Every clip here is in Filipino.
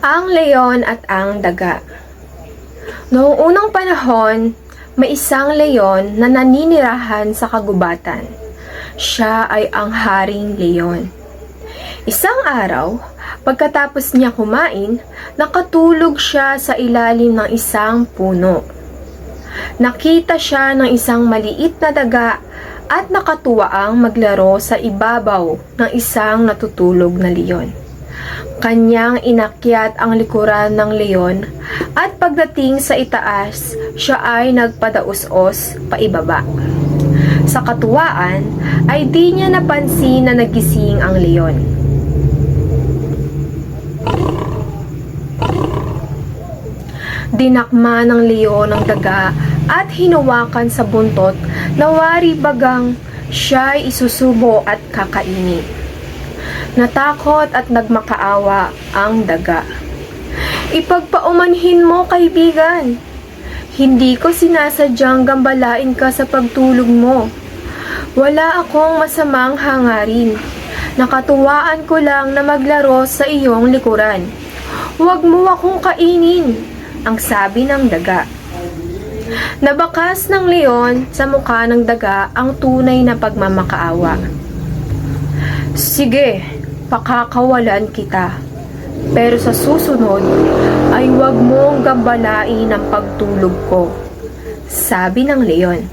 Ang leon at ang daga. Noong unang panahon, may isang leon na naninirahan sa kagubatan. Siya ay ang haring leon. Isang araw, pagkatapos niya kumain, nakatulog siya sa ilalim ng isang puno. Nakita siya ng isang maliit na daga at nakatuwaang maglaro sa ibabaw ng isang natutulog na leon. Kanyang inakyat ang likuran ng leon at pagdating sa itaas, siya ay nagpadaos-os paibaba. Sa katuwaan ay di niya napansin na nagising ang leon. Dinakma ng leon ang daga at hinawakan sa buntot na wari bagang siya'y isusubo at kakainin. Natakot at nagmakaawa ang daga. "Ipagpaumanhin mo, kaibigan. Hindi ko sinasadyang gambalain ka sa pagtulog mo. Wala akong masamang hangarin. Nakatuwaan ko lang na maglaro sa iyong likuran. Huwag mo akong kainin," ang sabi ng daga. Nabakas ng leon sa mukha ng daga ang tunay na pagmamakaawa. "Sige, pakakawalan kita. Pero sa susunod ay huwag mong gambalain ang pagtulog ko," sabi ng leon.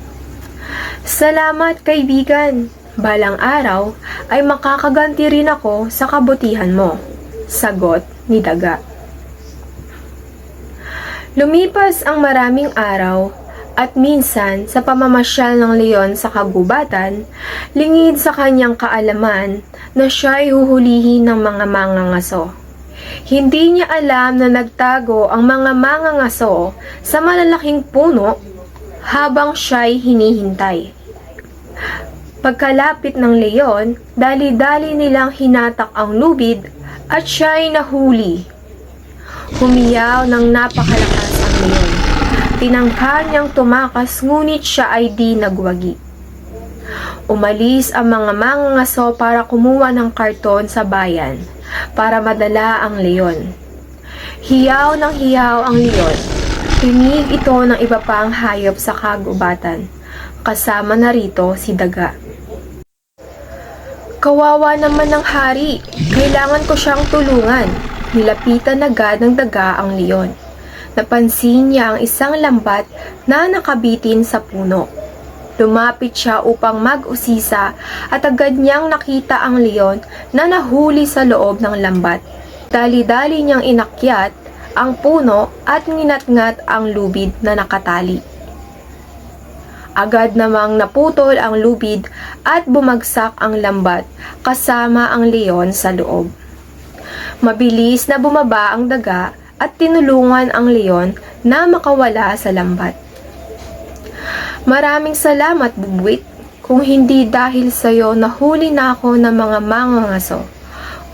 "Salamat, kaibigan. Balang araw ay makakaganti rin ako sa kabutihan mo," sagot ni daga. Lumipas ang maraming araw at minsan sa pamamasyal ng leon sa kagubatan, lingid sa kanyang kaalaman na siya ay huhulihin ng mga mangangaso. Hindi niya alam na nagtago ang mga mangangaso sa malalaking puno habang siya'y hinihintay. Pagkalapit ng leon, dali-dali nilang hinatak ang lubid at siya'y nahuli. Humiyaw ng napakalakas ang leon. Tinangka niyang tumakas ngunit siya ay di nagwagi. Umalis ang mga mangangaso para kumuha ng karton sa bayan para madala ang leon. Hiyaw ng hiyaw ang leon. Rinig ito ng iba pang hayop sa kagubatan. Kasama na rito si daga. "Kawawa naman ng hari. Kailangan ko siyang tulungan." Nilapitan agad ng daga ang leon. Napansin niya ang isang lambat na nakabitin sa puno. Lumapit siya upang mag-usisa at agad niyang nakita ang leon na nahuli sa loob ng lambat. Dali-dali niyang inakyat ang puno at nginatngat ang lubid na nakatali. Agad namang naputol ang lubid at bumagsak ang lambat kasama ang leon sa loob. Mabilis na bumaba ang daga at tinulungan ang leon na makawala sa lambat. "Maraming salamat, Bubwit. Kung hindi dahil sa iyo nahuli na ako ng mga mangangaso.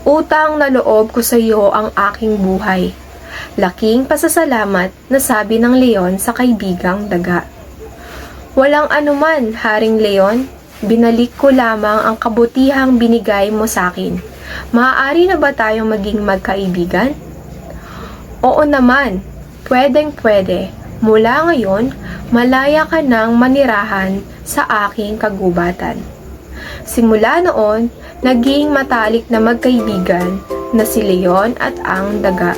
Utang na loob ko sa iyo ang aking buhay." Laking pasasalamat na sabi ng leon sa kaibigang daga. "Walang anuman, Haring Leon. Binalik ko lamang ang kabutihang binigay mo sa akin. Maaari na ba tayong maging magkaibigan?" "Oo naman, pwedeng-pwede. Mula ngayon, malaya ka nang manirahan sa aking kagubatan." Simula noon, naging matalik na magkaibigan na si Leon at ang daga.